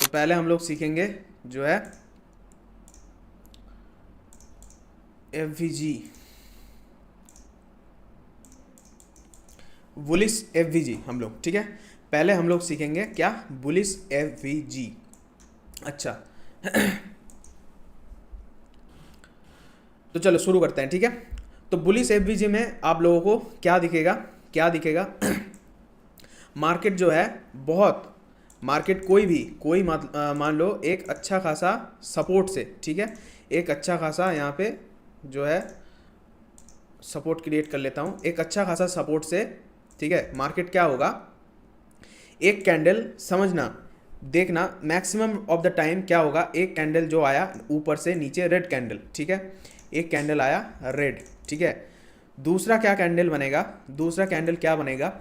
पहले हम लोग सीखेंगे जो है एफवीजी, बुलिश एफवीजी हम लोग, ठीक है। पहले हम लोग सीखेंगे क्या, बुलिश एफवीजी। अच्छा तो चलो शुरू करते हैं, ठीक है। तो बुलिश एफवीजी में आप लोगों को क्या दिखेगा, क्या दिखेगा मार्केट जो है बहुत, मार्केट कोई मान लो एक अच्छा खासा सपोर्ट से, ठीक है, एक अच्छा खासा यहाँ पे जो है सपोर्ट क्रिएट कर लेता हूँ, एक अच्छा खासा सपोर्ट से, ठीक है। मार्केट क्या होगा, एक कैंडल समझना, देखना मैक्सिमम ऑफ द टाइम क्या होगा, एक कैंडल जो आया ऊपर से नीचे रेड कैंडल, ठीक है, एक कैंडल आया रेड, ठीक है। दूसरा क्या कैंडल बनेगा, दूसरा कैंडल क्या बनेगा,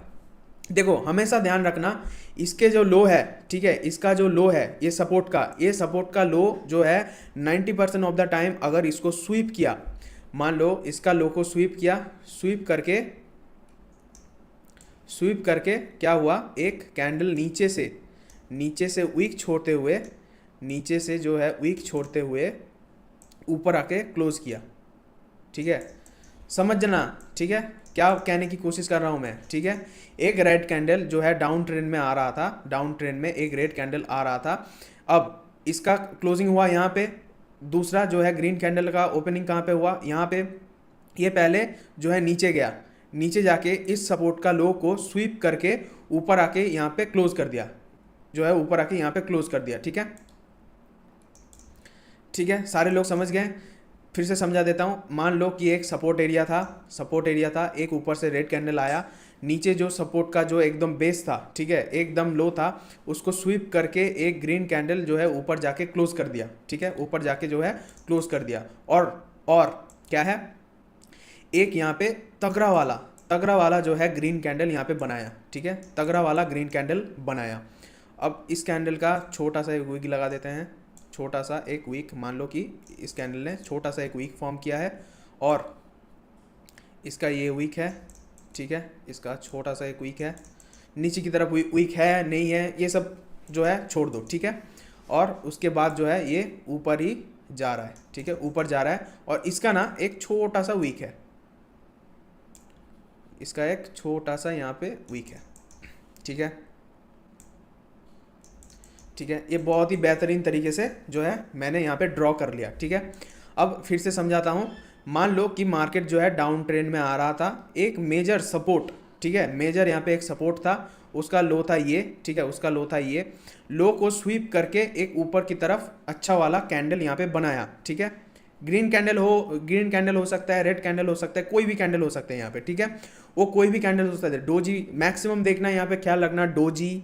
देखो हमेशा ध्यान रखना, इसके जो लो है, ठीक है, इसका जो लो है ये सपोर्ट का लो जो है 90% ऑफ द टाइम अगर इसको स्वीप किया, मान लो इसका लो को स्वीप किया, स्वीप करके क्या हुआ, एक कैंडल नीचे से वीक छोड़ते हुए, नीचे से जो है वीक छोड़ते हुए ऊपर आके क्लोज किया, ठीक है, समझना, ठीक है, क्या कहने की कोशिश कर रहा हूँ मैं, ठीक है। एक रेड कैंडल जो है डाउन ट्रेंड में आ रहा था, डाउन ट्रेंड में एक रेड कैंडल आ रहा था, अब इसका क्लोजिंग हुआ यहाँ पे, दूसरा जो है ग्रीन कैंडल का ओपनिंग कहाँ पे हुआ, यहाँ पे, ये पहले जो है नीचे गया, नीचे जाके इस सपोर्ट का लो को स्वीप करके ऊपर आके यहाँ पे क्लोज कर दिया, जो है ऊपर आके यहाँ पे क्लोज कर दिया, ठीक है, ठीक है, सारे लोग समझ गए। फिर से समझा देता हूँ, मान लो कि एक सपोर्ट एरिया था, एक ऊपर से रेड कैंडल आया, नीचे जो सपोर्ट का जो एकदम बेस था, ठीक है, एकदम लो था, उसको स्वीप करके एक ग्रीन कैंडल जो है ऊपर जाके क्लोज कर दिया, ठीक है, ऊपर जाके जो है क्लोज कर दिया, और क्या है, एक यहाँ पे तगड़ा वाला जो है ग्रीन कैंडल यहाँ पे बनाया, ठीक है, तगड़ा वाला ग्रीन कैंडल बनाया। अब इस कैंडल का छोटा सा एक विग लगा देते हैं, छोटा सा एक वीक, मान लो कि इस कैंडल ने छोटा सा एक वीक फॉर्म किया है, और इसका ये वीक है, ठीक है, इसका छोटा सा एक वीक है, नीचे की तरफ वीक है नहीं है ये सब जो है छोड़ दो, ठीक है, और उसके बाद जो है ये ऊपर ही जा रहा है, ठीक है, ऊपर जा रहा है, और इसका ना एक छोटा सा वीक है, इसका एक छोटा सा यहाँ पे वीक है, ठीक है, ठीक है, ये बहुत ही बेहतरीन तरीके से जो है मैंने यहाँ पे ड्रॉ कर लिया, ठीक है। अब फिर से समझाता हूँ, मान लो कि मार्केट जो है डाउन ट्रेंड में आ रहा था, एक मेजर सपोर्ट, ठीक है, मेजर यहाँ पे एक सपोर्ट था, उसका लो था ये, ठीक है, उसका लो था ये, लो को स्वीप करके एक ऊपर की तरफ अच्छा वाला कैंडल यहाँ पे बनाया, ठीक है, ग्रीन कैंडल हो सकता है, रेड कैंडल हो सकता है, कोई भी कैंडल हो सकता है यहाँ पे, ठीक है, वो कोई भी कैंडल हो सकता है, डोजी मैक्सिमम देखना यहाँ पे, ख्याल रखना, डोजी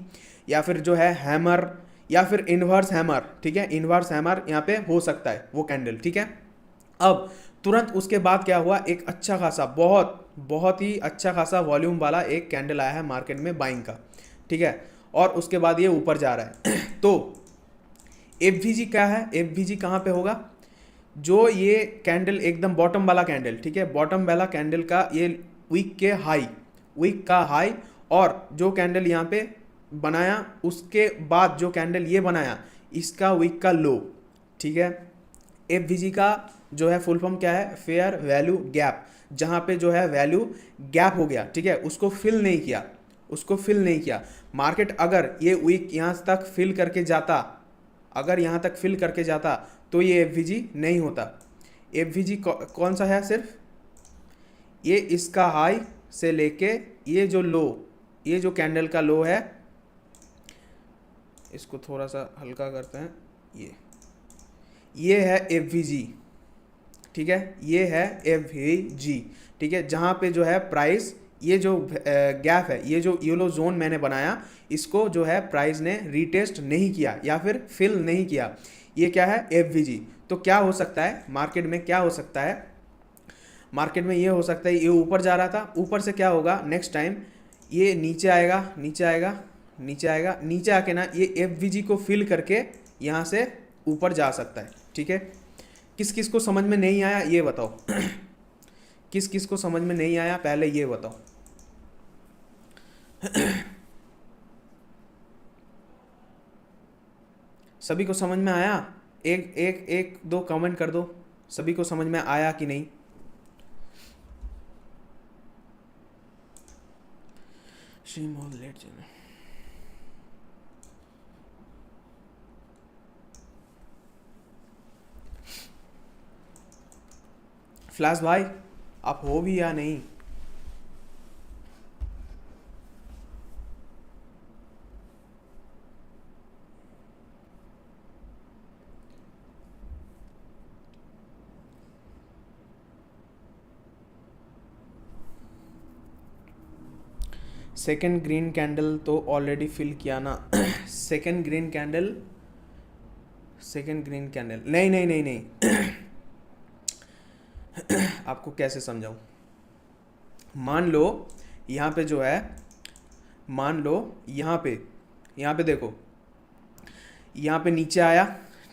या फिर जो है हैमर या फिर इन्वर्स हैमर, ठीक है, इन्वर्स हैमर यहाँ पे हो सकता है वो कैंडल, ठीक है। अब तुरंत उसके बाद क्या हुआ, एक अच्छा खासा बहुत ही अच्छा खासा वॉल्यूम वाला एक कैंडल आया है मार्केट में बाइंग का, ठीक है, और उसके बाद ये ऊपर जा रहा है तो एफवीजी क्या है, एफवीजी कहाँ पे होगा, जो ये कैंडल एकदम बॉटम वाला कैंडल, ठीक है, बॉटम वाला कैंडल का ये वीक का हाई, और जो कैंडल यहाँ पे बनाया उसके बाद जो कैंडल ये बनाया इसका वीक का लो, ठीक है। एफवीजी का जो है फुल फॉर्म क्या है, फेयर वैल्यू गैप, जहाँ पे जो है वैल्यू गैप हो गया, ठीक है, उसको फिल नहीं किया, मार्केट अगर ये वीक यहाँ तक फिल करके जाता, अगर यहाँ तक फिल करके जाता तो ये एफवीजी नहीं होता। एफवीजी कौन सा है, सिर्फ ये इसका हाई से लेके ये जो लो, ये जो कैंडल का लो है, इसको थोड़ा सा हल्का करते हैं, ये है एफवीजी, ठीक है, ये है एफवीजी, ठीक है, जहाँ पे जो है प्राइस, ये जो गैप है, ये जो येलो जोन मैंने बनाया, इसको जो है प्राइस ने रीटेस्ट नहीं किया या फिर फिल नहीं किया, ये क्या है, एफवीजी। तो क्या हो सकता है मार्केट में, क्या हो सकता है मार्केट में, ये हो सकता है ये ऊपर जा रहा था, ऊपर से क्या होगा नेक्स्ट टाइम, ये नीचे आएगा, नीचे आके ना ये एफवीजी को फिल करके यहाँ से ऊपर जा सकता है, ठीक है। किस किस को समझ में नहीं आया ये बताओ किस किस को समझ में नहीं आया पहले ये बताओ सभी को समझ में आया? एक एक एक दो कमेंट कर दो, सभी को समझ में आया कि नहीं? श्री मोहन लेट चले। फ्लैश भाई आप हो भी या नहीं? सेकंड ग्रीन कैंडल तो ऑलरेडी फिल किया ना। Second green candle, second green candle नहीं नहीं नहीं नहीं। आपको कैसे समझाऊं? मान लो यहाँ पे जो है, मान लो यहाँ पे देखो, यहाँ पे नीचे आया,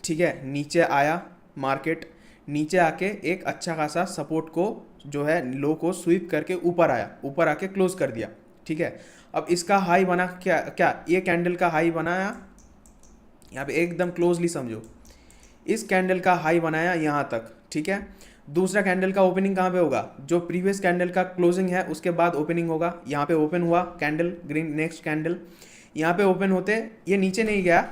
ठीक है, नीचे आया मार्केट, नीचे आके एक अच्छा खासा सपोर्ट को जो है लो को स्वीप करके ऊपर आया, ऊपर आके क्लोज कर दिया, ठीक है। अब इसका हाई बना क्या? क्या ये कैंडल का हाई बनाया? यहाँ पे एकदम क्लोजली समझो, इस कैंडल का हाई बनाया यहाँ तक, ठीक है। दूसरा कैंडल का ओपनिंग कहाँ पे होगा? जो प्रीवियस कैंडल का क्लोजिंग है उसके बाद ओपनिंग होगा। यहाँ पे ओपन हुआ कैंडल ग्रीन, नेक्स्ट कैंडल यहाँ पे ओपन होते ये नीचे नहीं गया,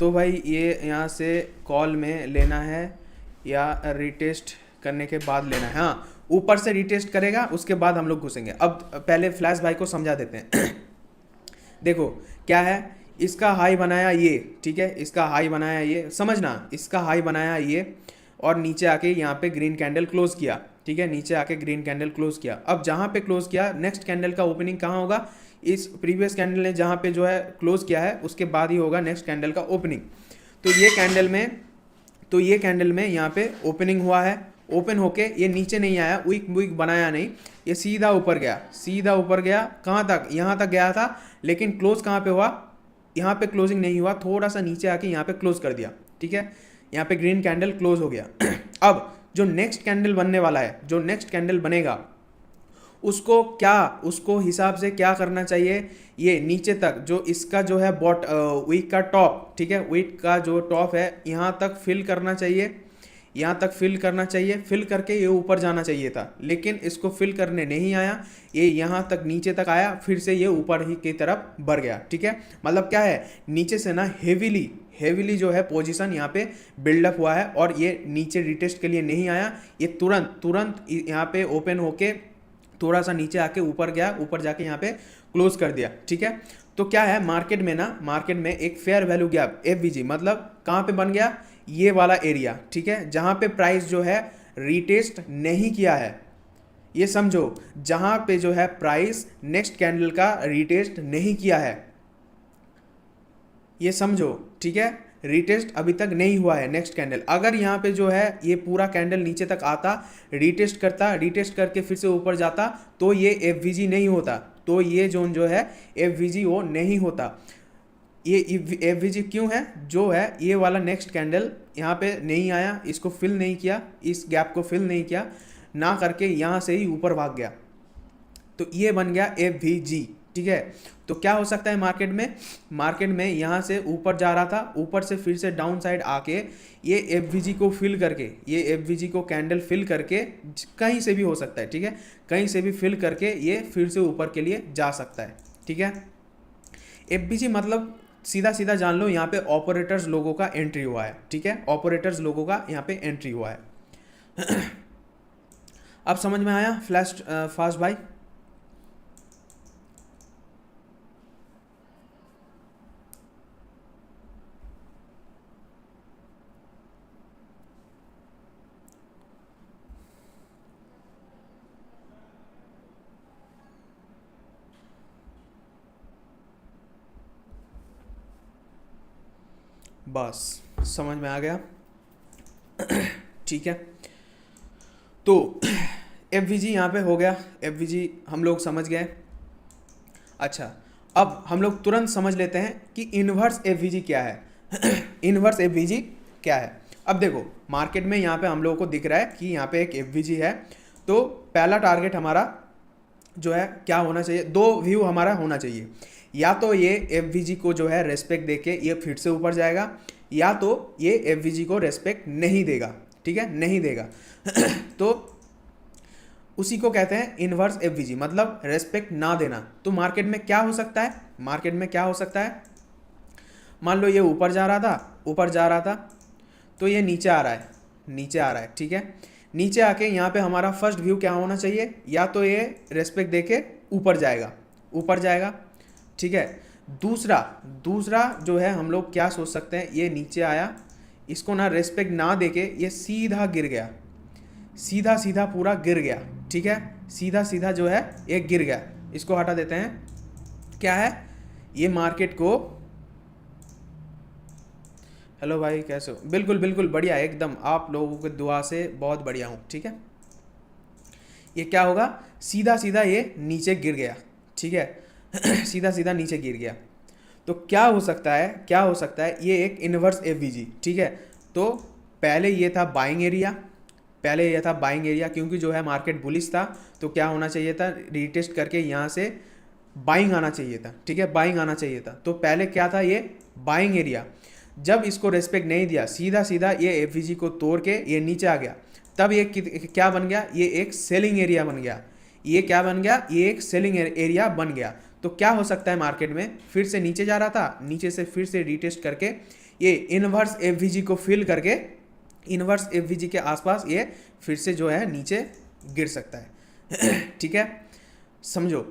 तो भाई ये यहाँ से कॉल में लेना है या रिटेस्ट करने के बाद लेना है? हाँ, ऊपर से रिटेस्ट करेगा उसके बाद हम लोग घुसेंगे। अब पहले फ्लैश भाई को समझा देते हैं। देखो क्या है, इसका हाई बनाया ये, ठीक है, इसका हाई बनाया ये, समझना, इसका हाई बनाया ये और नीचे आके यहाँ पे ग्रीन कैंडल क्लोज किया, ठीक है, नीचे आके ग्रीन कैंडल क्लोज किया। अब जहाँ पे क्लोज किया, नेक्स्ट कैंडल का ओपनिंग कहाँ होगा? इस प्रीवियस कैंडल ने जहाँ पे जो है क्लोज किया है उसके बाद ही होगा नेक्स्ट कैंडल का ओपनिंग। तो ये कैंडल में यहाँ पे ओपनिंग हुआ है, ओपन होके ये नीचे नहीं आया, वीक वीक बनाया नहीं, ये सीधा ऊपर गया, सीधा ऊपर गया। कहाँ तक? यहाँ तक गया था, लेकिन क्लोज कहाँ पे हुआ? यहाँ पे क्लोजिंग नहीं हुआ, थोड़ा सा नीचे आके यहाँ पे क्लोज कर दिया, ठीक है, यहाँ पे ग्रीन कैंडल क्लोज हो गया। अब जो नेक्स्ट कैंडल बनने वाला है, जो नेक्स्ट कैंडल बनेगा उसको क्या, उसको हिसाब से क्या करना चाहिए? ये नीचे तक जो इसका जो है वीक का टॉप, ठीक है, वीक का जो टॉप है यहाँ तक फिल करना चाहिए, यहाँ तक फिल करना चाहिए, फिल करके ये ऊपर जाना चाहिए था, लेकिन इसको फिल करने नहीं आया, ये यहाँ तक नीचे तक आया, फिर से ये ऊपर ही की तरफ बढ़ गया, ठीक है। मतलब क्या है, नीचे से ना हेवीली जो है पोजीशन यहाँ पे बिल्डअप हुआ है और ये नीचे रिटेस्ट के लिए नहीं आया, ये तुरंत यहाँ पे ओपन होके थोड़ा सा नीचे आके ऊपर गया, ऊपर जाके यहाँ पे क्लोज कर दिया, ठीक है। तो क्या है, मार्केट में एक फेयर वैल्यू गैप एफवीजी मतलब कहाँ पे बन गया? ये वाला एरिया, ठीक है, जहाँ पे प्राइस जो है रिटेस्ट नहीं किया है, ये समझो, जहाँ पे जो है प्राइस नेक्स्ट कैंडल का रिटेस्ट नहीं किया है, ये समझो, ठीक है, रिटेस्ट अभी तक नहीं हुआ है नेक्स्ट कैंडल। अगर यहाँ पे जो है ये पूरा कैंडल नीचे तक आता, रिटेस्ट करता, रिटेस्ट करके फिर से ऊपर जाता, तो ये एफवीजी नहीं होता, तो ये जोन जो है एफवीजी वो नहीं होता। ये एफवीजी क्यों है? जो है ये वाला नेक्स्ट कैंडल यहाँ पे नहीं आया, इसको फिल नहीं किया, इस गैप को फिल नहीं किया, ना करके यहाँ से ही ऊपर भाग गया, तो ये बन गया एफवीजी, ठीक है। तो क्या हो सकता है मार्केट में यहाँ से ऊपर जा रहा था, ऊपर से फिर से डाउन साइड आके ये एफवीजी को फिल करके, ये एफवीजी को कैंडल फिल करके, कहीं से भी हो सकता है, ठीक है, कहीं से भी फिल करके ये फिर से ऊपर के लिए जा सकता है, ठीक है। एफवीजी मतलब सीधा जान लो, यहाँ पे ऑपरेटर्स लोगों का एंट्री हुआ है, ठीक है, ऑपरेटर्स लोगों का यहाँ पे एंट्री हुआ है। अब समझ में आया फास्ट भाई? बस समझ में आ गया। ठीक है, तो एफवीजी यहाँ पे हो गया, एफवीजी हम लोग समझ गए। अच्छा, अब हम लोग तुरंत समझ लेते हैं कि इन्वर्स एफवीजी क्या है। इन्वर्स एफवीजी क्या है? अब देखो, मार्केट में यहाँ पे हम लोगों को दिख रहा है कि यहाँ पे एक एफवीजी है, तो पहला टारगेट हमारा जो है क्या होना चाहिए, दो व्यू हमारा होना चाहिए। या तो ये एफ को जो है रेस्पेक्ट देके ये फिर से ऊपर जाएगा, या तो ये एफ को रेस्पेक्ट नहीं देगा, ठीक है, नहीं देगा। तो उसी को कहते हैं इनवर्स एफ मतलब रेस्पेक्ट ना देना। तो मार्केट में क्या हो सकता है, मार्केट में क्या हो सकता है, मान लो ये ऊपर जा रहा था, ऊपर जा रहा था, तो ये नीचे आ रहा है, नीचे आ रहा है, ठीक है। नीचे आके यहाँ पे हमारा फर्स्ट व्यू क्या होना चाहिए, या तो ये रेस्पेक्ट देके ऊपर जाएगा, ऊपर जाएगा, ठीक है। दूसरा दूसरा जो है हम लोग क्या सोच सकते हैं, ये नीचे आया, इसको ना रेस्पेक्ट ना देके ये सीधा गिर गया, सीधा सीधा पूरा गिर गया, ठीक है, सीधा सीधा जो है ये गिर गया। इसको हटा देते हैं। क्या है ये मार्केट को, हेलो भाई कैसे हो, बिल्कुल बिल्कुल बढ़िया, एकदम आप लोगों की दुआ से बहुत बढ़िया हूँ, ठीक है। ये क्या होगा, सीधा सीधा ये नीचे गिर गया, ठीक है। सीधा सीधा नीचे गिर गया। तो क्या हो सकता है, क्या हो सकता है, ये एक इनवर्स एफ ठीक है। तो पहले ये था बाइंग एरिया, पहले ये था बाइंग एरिया, क्योंकि जो है मार्केट बुलिश था, तो क्या होना चाहिए था, रीटेस्ट करके यहाँ से बाइंग आना चाहिए था, ठीक है, बाइंग आना चाहिए था। तो पहले क्या था, ये बाइंग एरिया, जब इसको रेस्पेक्ट नहीं दिया, सीधा सीधा ये एफ को तोड़ के ये नीचे आ गया, तब ये क्या बन गया, ये एक सेलिंग एरिया बन गया। ये क्या बन गया, ये एक सेलिंग एरिया बन गया। तो क्या हो सकता है, मार्केट में फिर से नीचे जा रहा था, नीचे से फिर से रीटेस्ट करके ये इनवर्स एफ को फिल करके इनवर्स एफ के आसपास ये फिर से जो है नीचे गिर सकता है। ठीक है, समझो,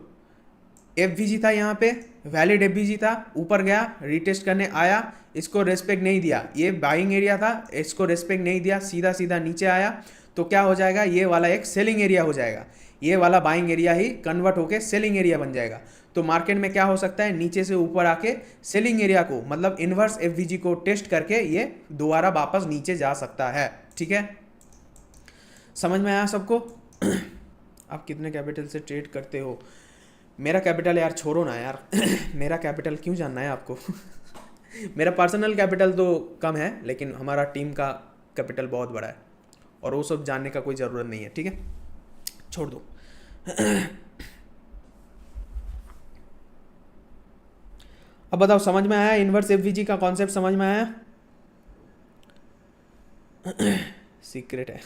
एफ था यहाँ पे, वैलिड एफ था, ऊपर गया, रीटेस्ट करने आया, इसको रेस्पेक्ट नहीं दिया, ये बाइंग एरिया था, इसको रेस्पेक्ट नहीं दिया, सीधा सीधा नीचे आया, तो क्या हो जाएगा, ये वाला एक सेलिंग एरिया हो जाएगा, ये वाला बाइंग एरिया ही कन्वर्ट होके सेलिंग एरिया बन जाएगा। तो मार्केट में क्या हो सकता है, नीचे से ऊपर आके सेलिंग एरिया को मतलब इनवर्स एफ को टेस्ट करके ये दोबारा वापस नीचे जा सकता है। ठीक है, समझ में आया सबको? आप कितने कैपिटल से ट्रेड करते हो? मेरा कैपिटल यार छोड़ो ना यार। मेरा कैपिटल क्यों जानना है आपको? मेरा पर्सनल कैपिटल तो कम है, लेकिन हमारा टीम का कैपिटल बहुत बड़ा है, और वो सब जानने का कोई ज़रूरत नहीं है। ठीक है, छोड़ दो। अब बताओ, समझ में आया? इनवर्स एफवीजी का कॉन्सेप्ट समझ में आया? सीक्रेट है।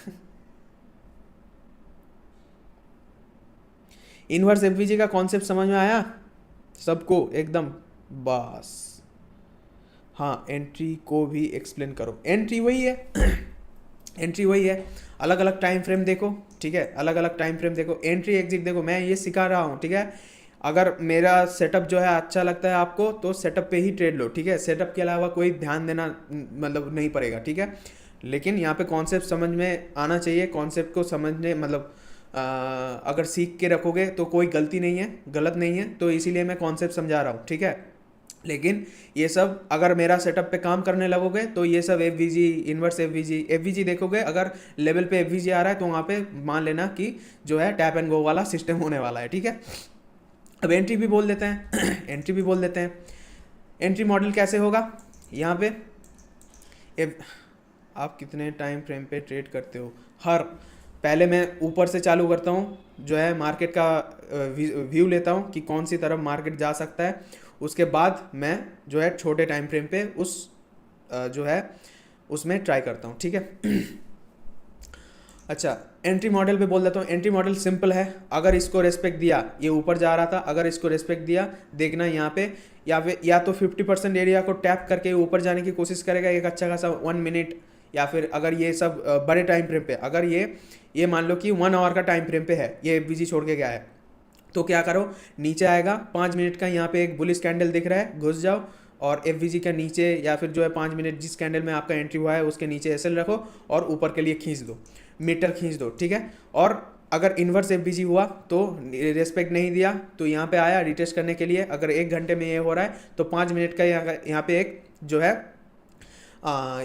इनवर्स एफवीजी का कॉन्सेप्ट समझ में आया सबको एकदम? बस हाँ, एंट्री को भी एक्सप्लेन करो। एंट्री वही है। एंट्री वही है, अलग अलग टाइम फ्रेम देखो। ठीक है, अलग अलग टाइम फ्रेम देखो, एंट्री एग्जिट देखो। मैं ये सिखा रहा हूँ, ठीक है। अगर मेरा सेटअप जो है अच्छा लगता है आपको, तो सेटअप पे ही ट्रेड लो। ठीक है, सेटअप के अलावा कोई ध्यान देना मतलब नहीं पड़ेगा। ठीक है, लेकिन यहाँ पे कॉन्सेप्ट समझ में आना चाहिए। कॉन्सेप्ट को समझने मतलब अगर सीख के रखोगे तो कोई गलती नहीं है, गलत नहीं है, तो इसीलिए मैं कॉन्सेप्ट समझा रहा हूँ। ठीक है, लेकिन ये सब अगर मेरा सेटअप पे काम करने लगोगे तो ये सब एफवीजी, इनवर्स एफवीजी देखोगे, अगर लेवल पे एफवीजी आ रहा है तो वहाँ पे मान लेना कि जो है टैप एंड गो वाला सिस्टम होने वाला है। ठीक है, अब एंट्री भी बोल देते हैं। एंट्री भी बोल देते हैं। एंट्री मॉडल कैसे होगा यहाँ पे? आप कितने टाइम फ्रेम पे ट्रेड करते हो? पहले मैं ऊपर से चालू करता हूँ, जो है मार्केट का व्यू लेता हूँ कि कौन सी तरफ मार्केट जा सकता है। उसके बाद मैं जो है छोटे टाइम फ्रेम पे उस जो है उसमें ट्राई करता हूँ। ठीक है। अच्छा, एंट्री मॉडल पे बोल देता हूँ। एंट्री मॉडल सिंपल है। अगर इसको रेस्पेक्ट दिया, ये ऊपर जा रहा था, अगर इसको रेस्पेक्ट दिया, देखना यहाँ पे या तो 50% एरिया को टैप करके ऊपर जाने की कोशिश करेगा एक अच्छा खासा 1 मिनट, या फिर अगर ये सब बड़े टाइम फ्रेम पे, अगर ये मान लो कि 1 आवर का टाइम फ्रेम पे है, ये एफवीजी छोड़ के गया है, तो क्या करो, नीचे आएगा 5 मिनट का, यहाँ पे एक बुलिश कैंडल दिख रहा है, घुस जाओ और एफवीजी का नीचे या फिर जो है 5 मिनट जिस कैंडल में आपका एंट्री हुआ है उसके नीचे एसएल रखो और ऊपर के लिए खींच दो, मीटर खींच दो। ठीक है, और अगर इन्वर्स एफवीजी हुआ तो रेस्पेक्ट नहीं दिया, तो यहाँ पे आया रिटेस्ट करने के लिए। अगर 1 घंटे में ये हो रहा है तो 5 मिनट का यहाँ पे एक जो है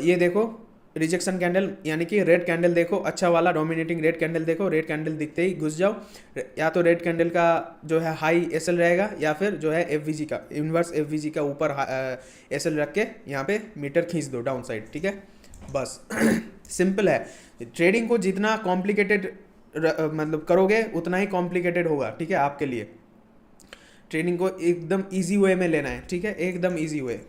ये देखो रिजेक्शन कैंडल, यानी कि रेड कैंडल देखो, अच्छा वाला डोमिनेटिंग रेड कैंडल देखो। रेड कैंडल दिखते ही घुस जाओ। या तो रेड कैंडल का जो है हाई एसएल रहेगा, या फिर जो है एफवीजी का, इन्वर्स एफवीजी का ऊपर एसएल रख के यहाँ पे मीटर खींच दो डाउन साइड। ठीक है, बस। सिंपल है। ट्रेडिंग को जितना कॉम्प्लिकेटेड मतलब करोगे उतना ही कॉम्प्लिकेटेड होगा, ठीक है, आपके लिए। ट्रेडिंग को एकदम इजी वे में लेना है, ठीक है, एकदम इजी वे।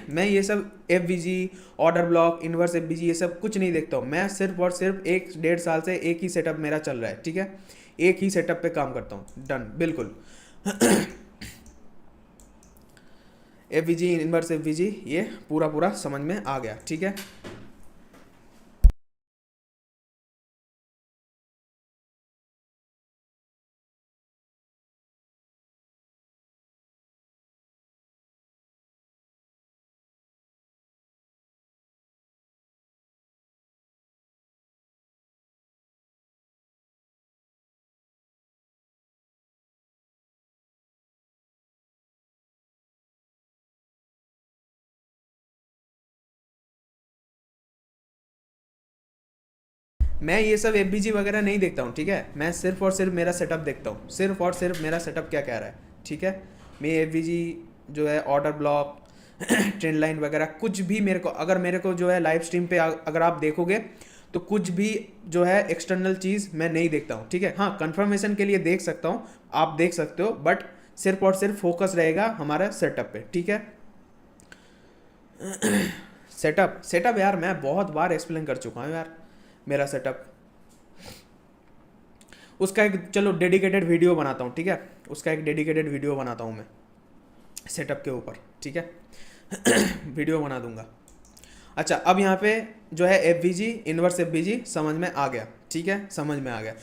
मैं ये सब F we ji, order block, inverse F we जी, ये सब कुछ नहीं देखता हूँ। मैं सिर्फ और सिर्फ 1-1.5 साल से एक ही सेटअप मेरा चल रहा है, ठीक है, एक ही सेटअप पे काम करता हूँ, डन, बिल्कुल। F we ji, inverse F we जी, ये पूरा पूरा समझ में आ गया, ठीक है। मैं ये सब एफ वगैरह नहीं देखता हूँ, ठीक है, मैं सिर्फ और सिर्फ मेरा सेटअप देखता हूँ, सिर्फ और सिर्फ मेरा सेटअप क्या कह रहा है, ठीक है। मैं एफ जो है ऑर्डर ब्लॉक, ट्रेंड लाइन वगैरह कुछ भी मेरे को जो है लाइव स्ट्रीम पे अगर आप देखोगे तो कुछ भी जो है एक्सटर्नल चीज़ मैं नहीं देखता हूँ, ठीक है। हाँ, कंफर्मेशन के लिए देख सकता हूँ, आप देख सकते हो, बट सिर्फ और सिर्फ फोकस रहेगा हमारा सेटअप पे, ठीक है। सेटअप सेटअप यार मैं बहुत बार एक्सप्लेन कर चुका हूँ यार, मेरा सेटअप। उसका एक चलो डेडिकेटेड वीडियो बनाता हूँ, ठीक है, उसका एक डेडिकेटेड वीडियो बनाता हूँ मैं सेटअप के ऊपर, ठीक है। वीडियो बना दूंगा। अच्छा, अब यहाँ पे जो है F we ji, inverse F we जी समझ में आ गया, ठीक है, समझ में आ गया।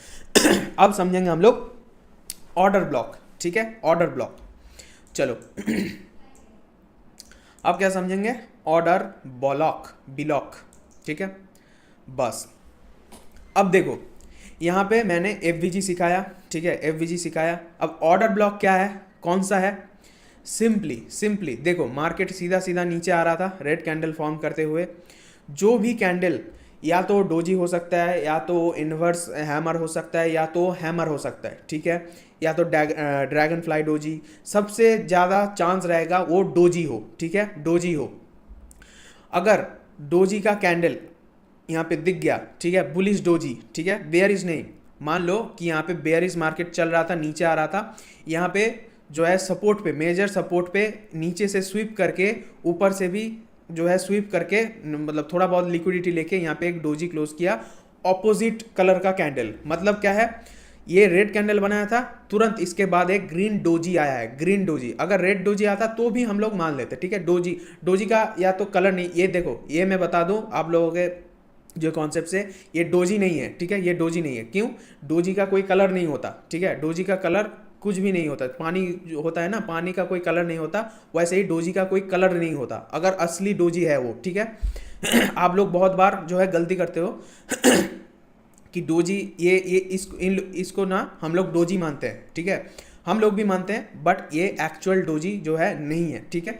अब समझेंगे हम लोग ऑर्डर ब्लॉक, ठीक है, ऑर्डर ब्लॉक। चलो अब क्या समझेंगे, ऑर्डर ब्लॉक, ठीक है। बस अब देखो, यहाँ पे मैंने एफ वी जी सिखाया, ठीक है, एफ वी जी सिखाया। अब ऑर्डर ब्लॉक क्या है, कौन सा है, सिंपली देखो, मार्केट सीधा सीधा नीचे आ रहा था रेड कैंडल फॉर्म करते हुए। जो भी कैंडल, या तो डोजी हो सकता है, या तो इन्वर्स हैमर हो सकता है, या तो हैमर हो सकता है, ठीक है, या तो ड्रैगन फ्लाई डोजी, सबसे ज़्यादा चांस रहेगा वो डोजी हो, ठीक है, डोजी हो। अगर डोजी का कैंडल यहाँ पे दिख गया, ठीक है, बुलिश डोजी, ठीक है, बेयरिश नहीं, मान लो कि यहाँ पे बेयरिश मार्केट चल रहा था, नीचे आ रहा था, यहाँ पे जो है सपोर्ट पे, मेजर सपोर्ट पे नीचे से स्वीप करके, ऊपर से भी जो है स्वीप करके, मतलब थोड़ा बहुत लिक्विडिटी लेके यहाँ पे एक डोजी क्लोज किया, ऑपोजिट कलर का कैंडल। मतलब क्या है, ये रेड कैंडल बनाया था, तुरंत इसके बाद एक ग्रीन डोजी आया है, ग्रीन डोजी। अगर रेड डोजी आता तो भी हम लोग मान लेते, ठीक है। डोजी का या तो कलर नहीं, ये देखो, ये मैं बता दूं आप लोगों के जो कॉन्सेप्ट से, ये डोजी नहीं है, ठीक है, ये डोजी नहीं है। क्यों, डोजी का कोई कलर नहीं होता, ठीक है, डोजी का कलर कुछ भी नहीं होता। पानी जो होता है ना, पानी का कोई कलर नहीं होता, वैसे ही डोजी का कोई कलर नहीं होता, अगर असली डोजी है वो, ठीक है। आप लोग बहुत बार जो है गलती करते हो कि डोजी, ये इसको ना हम लोग डोजी मानते हैं, ठीक है, हम लोग भी मानते हैं, बट ये एक्चुअल डोजी जो है नहीं है, ठीक है।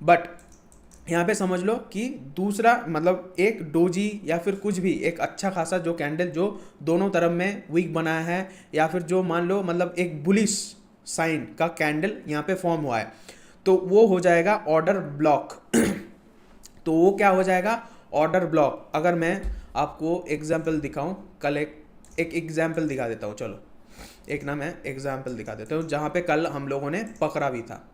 बट यहाँ पे समझ लो कि दूसरा, मतलब एक डोजी या फिर कुछ भी एक अच्छा खासा जो कैंडल जो दोनों तरफ में वीक बनाया है, या फिर जो मान लो मतलब एक बुलिश साइन का कैंडल यहाँ पे फॉर्म हुआ है, तो वो हो जाएगा ऑर्डर ब्लॉक। तो वो क्या हो जाएगा, ऑर्डर ब्लॉक। अगर मैं आपको एग्जाम्पल दिखाऊं, कल एक एग्जाम्पल दिखा देता हूँ, चलो एक ना मैं एग्जाम्पल दिखा देता हूँ, जहाँ पे कल हम लोगों ने पकड़ा भी था।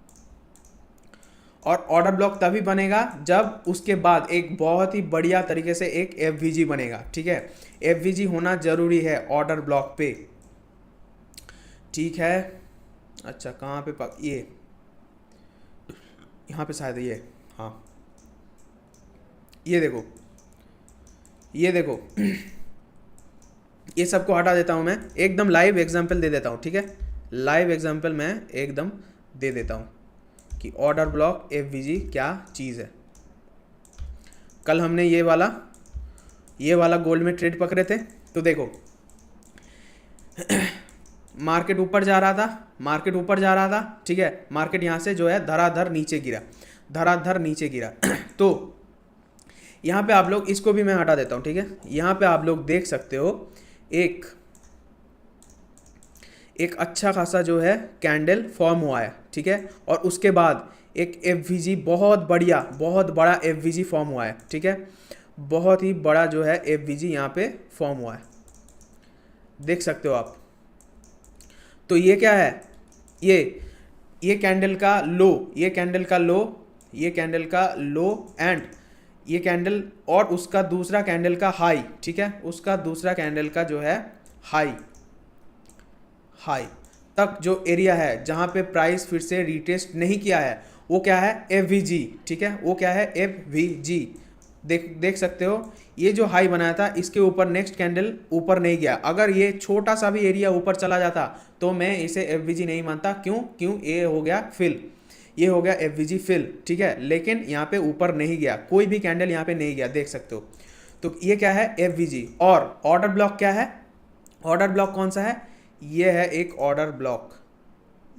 और ऑर्डर ब्लॉक तभी बनेगा जब उसके बाद एक बहुत ही बढ़िया तरीके से एक एफ बनेगा, ठीक है। एफ होना जरूरी है ऑर्डर ब्लॉक पे, ठीक है। अच्छा, कहाँ पे ये यहाँ पे शायद ये, हाँ, ये देखो, ये देखो। ये सबको हटा देता हूँ मैं, एकदम लाइव एग्जांपल दे देता हूँ, ठीक है, लाइव एग्जांपल मैं एकदम दे देता हूँ कि ऑर्डर ब्लॉक एफ क्या चीज़ है। कल हमने ये वाला गोल्ड में ट्रेड पकड़े थे, तो देखो मार्केट ऊपर जा रहा था, ठीक है, मार्केट यहाँ से जो है धराधर नीचे गिरा, तो यहाँ पे आप लोग, इसको भी मैं हटा देता हूँ, ठीक है, यहाँ पे आप लोग देख सकते हो एक अच्छा खासा जो है कैंडल फॉर्म हुआ है, ठीक है, और उसके बाद एक एफ बहुत बड़ा एफ फॉर्म हुआ है, ठीक है, बहुत ही बड़ा जो है एफ यहाँ पे फॉर्म हुआ है। देख सकते हो आप। तो ये क्या है, ये ये कैंडल का लो, ये कैंडल का लो, ये कैंडल का लो, एंड ये कैंडल और उसका दूसरा कैंडल का हाई, ठीक है, उसका दूसरा कैंडल का जो है हाई, हाई तक जो एरिया है जहां पे प्राइस फिर से रिटेस्ट नहीं किया है, वो क्या है, एफ ठीक है, वो क्या है, एफ देख देख सकते हो। ये जो हाई बनाया था इसके ऊपर नेक्स्ट कैंडल ऊपर नहीं गया, अगर ये छोटा सा भी एरिया ऊपर चला जाता तो मैं इसे एफ नहीं मानता। क्यों ये हो गया फिल, ये हो गया एफ फिल, ठीक है, लेकिन यहाँ पे ऊपर नहीं गया, कोई भी कैंडल यहाँ पे नहीं गया, देख सकते हो। तो ये क्या है, एफ और ऑर्डर ब्लॉक क्या है, ऑर्डर ब्लॉक कौन सा है, ये है एक ऑर्डर ब्लॉक,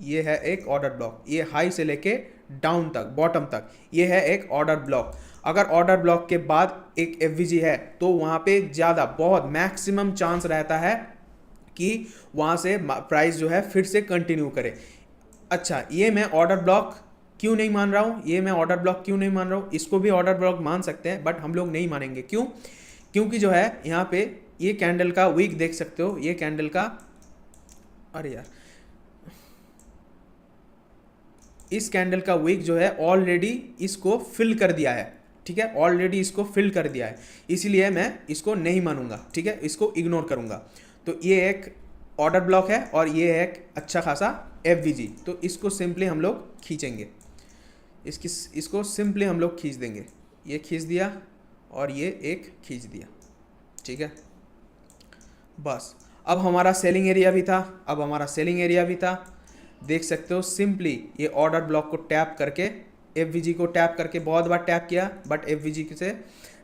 ये है एक ऑर्डर ब्लॉक, ये हाई से लेके डाउन तक, बॉटम तक, ये है एक ऑर्डर ब्लॉक। अगर ऑर्डर ब्लॉक के बाद एक एफ है तो वहाँ पे ज़्यादा, बहुत मैक्सिमम चांस रहता है कि वहाँ से प्राइस जो है फिर से कंटिन्यू करे। अच्छा, ये मैं ऑर्डर ब्लॉक क्यों नहीं मान रहा हूँ, ये मैं ऑर्डर ब्लॉक क्यों नहीं मान रहा हूँ, इसको भी ऑर्डर ब्लॉक मान सकते हैं बट हम लोग नहीं मानेंगे। क्यों, क्योंकि जो है यहाँ पे ये कैंडल का वीक देख सकते हो, ये कैंडल का, अरे यार, इस कैंडल का वीक जो है ऑलरेडी इसको फिल कर दिया है, ठीक है, ऑलरेडी इसको फिल कर दिया है, इसीलिए मैं इसको नहीं मानूंगा, ठीक है, इसको इग्नोर करूंगा। तो ये एक ऑर्डर ब्लॉक है और ये है एक अच्छा खासा एफ तो इसको सिंपली हम लोग खींचेंगे, इसको सिंपली हम लोग खींच देंगे, ये खींच दिया और ये एक खींच दिया, ठीक है, बस। अब हमारा सेलिंग एरिया भी था, अब हमारा सेलिंग एरिया भी था, देख सकते हो। सिंपली ये ऑर्डर ब्लॉक को टैप करके, एफ को टैप करके बहुत बार टैप किया बट एफ से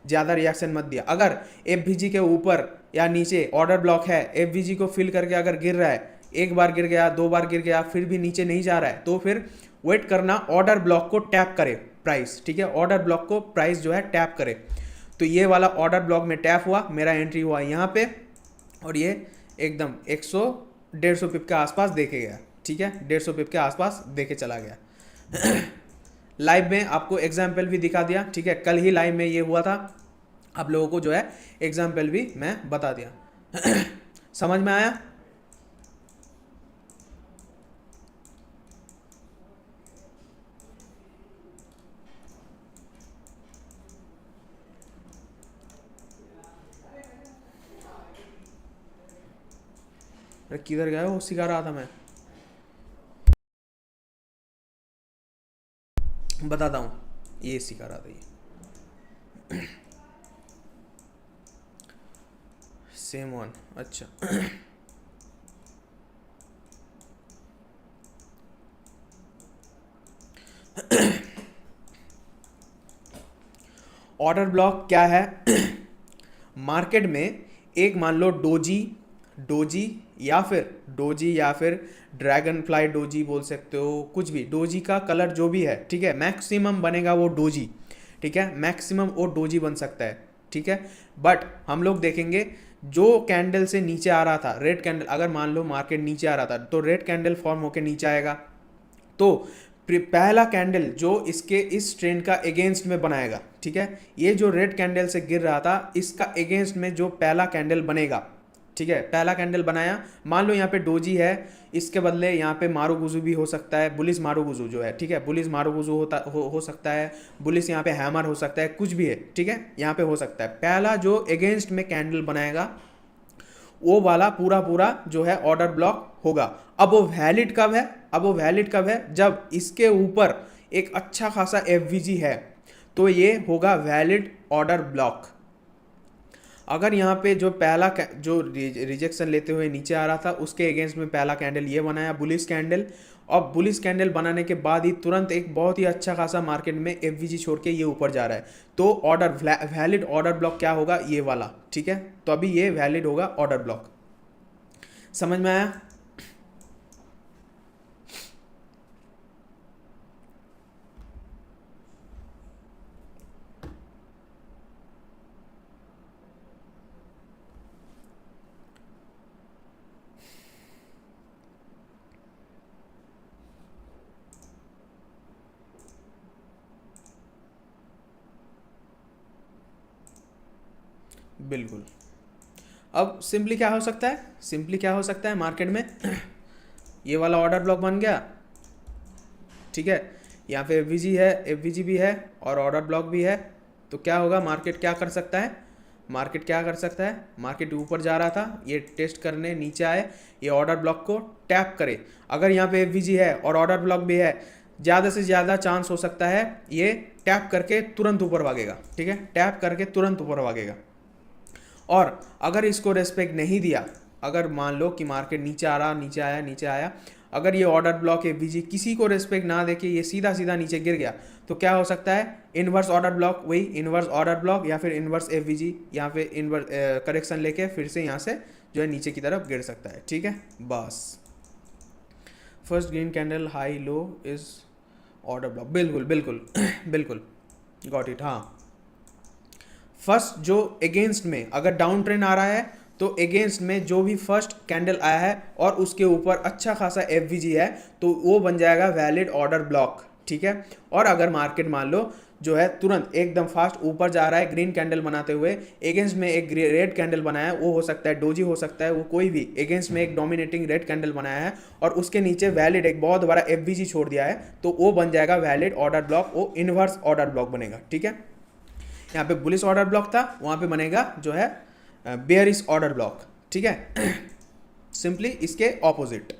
ज़्यादा रिएक्शन मत दिया। अगर एफ के ऊपर या नीचे ऑर्डर ब्लॉक है, एफ को फिल करके अगर गिर रहा है, एक बार गिर गया, दो बार गिर गया, फिर भी नीचे नहीं जा रहा है, तो फिर वेट करना, ऑर्डर ब्लॉक को टैप करे प्राइस, ठीक है, ऑर्डर ब्लॉक को प्राइस जो है टैप करे। तो ये वाला ऑर्डर ब्लॉक में टैप हुआ, मेरा एंट्री हुआ यहाँ पे और ये एकदम 100-150 पिप के आसपास देखे गया, ठीक है, 150 पिप के आसपास देखे चला गया। लाइव में आपको एग्जाम्पल भी दिखा दिया, ठीक है, कल ही लाइव में ये हुआ था, आप लोगों को जो है एग्जाम्पल भी मैं बता दिया। समझ में आया? अरे किधर गया, वो सिखा रहा था, मैं बताता हूँ, ये सिखा रहा था, ये सेम वन, अच्छा। ऑर्डर ब्लॉक क्या है? मार्केट में एक मान लो डोजी, डोजी या फिर ड्रैगन फ्लाई डोजी बोल सकते हो, कुछ भी, डोजी का कलर जो भी है, ठीक है, मैक्सिमम बनेगा वो डोजी, ठीक है, मैक्सिमम वो डोजी बन सकता है, ठीक है। बट हम लोग देखेंगे जो कैंडल से नीचे आ रहा था, रेड कैंडल, अगर मान लो मार्केट नीचे आ रहा था तो रेड कैंडल फॉर्म होकर नीचे आएगा, तो पहला कैंडल जो इसके इस ट्रेंड का अगेंस्ट में बनाएगा, ठीक है, ये जो रेड कैंडल से गिर रहा था इसका अगेंस्ट में जो पहला कैंडल बनेगा, ठीक है, पहला कैंडल बनाया, मान लो यहाँ पे डोजी है, इसके बदले यहाँ पे मारूगुजू भी हो सकता है, बुलिस मारूगुजू जो है, ठीक है, बुलिस मारूगुजू हो सकता है, बुलिस यहाँ पे हैमर हो सकता है, कुछ भी है, ठीक है, यहाँ पे हो सकता है। पहला जो अगेंस्ट में कैंडल बनाएगा वो वाला पूरा पूरा जो है ऑर्डर ब्लॉक होगा। अब वो वैलिड कब है, अब वो वैलिड कब है, जब इसके ऊपर एक अच्छा खासा एफ है, तो ये होगा वैलिड ऑर्डर ब्लॉक। अगर यहाँ पे जो पहला जो रिजेक्शन लेते हुए नीचे आ रहा था उसके अगेंस्ट में पहला कैंडल ये बनाया बुलिश कैंडल, और बुलिश कैंडल बनाने के बाद ही तुरंत एक बहुत ही अच्छा खासा मार्केट में एफ छोड़ के ये ऊपर जा रहा है, तो ऑर्डर वैलिड ऑर्डर ब्लॉक क्या होगा, ये वाला, ठीक है, तो अभी ये वैलिड होगा ऑर्डर ब्लॉक। समझ में आया? बिल्कुल। अब सिंपली क्या हो सकता है, सिंपली क्या हो सकता है मार्केट में ये वाला ऑर्डर ब्लॉक बन गया, ठीक है, यहाँ पे एफवीजी है, एफवीजी भी है और ऑर्डर ब्लॉक भी है। तो क्या होगा, मार्केट क्या कर सकता है, मार्केट क्या कर सकता है, मार्केट ऊपर जा रहा था, ये टेस्ट करने नीचे आए, ये ऑर्डर ब्लॉक को टैप करे। अगर यहाँ पे एफवीजी है और ऑर्डर ब्लॉक भी है, ज़्यादा से ज़्यादा चांस हो सकता है ये टैप करके तुरंत ऊपर भागेगा, ठीक है, टैप करके तुरंत ऊपर भागेगा। और अगर इसको रेस्पेक्ट नहीं दिया, अगर मान लो कि मार्केट नीचे आ रहा, नीचे आया, नीचे आया, अगर ये ऑर्डर ब्लॉक एफवीजी किसी को रेस्पेक्ट ना देके ये सीधा सीधा नीचे गिर गया, तो क्या हो सकता है, इन्वर्स ऑर्डर ब्लॉक, वही इन्वर्स ऑर्डर ब्लॉक या फिर इन्वर्स एफवीजी, यहाँ पे इन्वर्स करेक्शन लेके फिर से यहाँ से जो है नीचे की तरफ गिर सकता है, ठीक है। बस first green candle high low is order block, बिल्कुल बिल्कुल बिल्कुल गॉट इट। हाँ, फर्स्ट जो अगेंस्ट में अगर डाउन ट्रेंड आ रहा है तो अगेंस्ट में जो भी फर्स्ट कैंडल आया है और उसके ऊपर अच्छा खासा एफवीजी है तो वो बन जाएगा वैलिड ऑर्डर ब्लॉक, ठीक है। और अगर मार्केट मान लो जो है तुरंत एकदम फास्ट ऊपर जा रहा है ग्रीन कैंडल बनाते हुए, अगेंस्ट में एक रेड कैंडल बनाया है, वो हो सकता है डोजी हो सकता है, वो कोई भी अगेंस्ट में एक डोमिनेटिंग रेड कैंडल बनाया है और उसके नीचे वैलिड एक बहुत बड़ा एफवीजी छोड़ दिया है, तो वो बन जाएगा वैलिड ऑर्डर ब्लॉक, वो इनवर्स ऑर्डर ब्लॉक बनेगा, ठीक है। यहाँ पे बुलिश ऑर्डर ब्लॉक था, वहाँ पे बनेगा जो है बेयरिश ऑर्डर ब्लॉक, ठीक है। सिंपली इसके ऑपोजिट।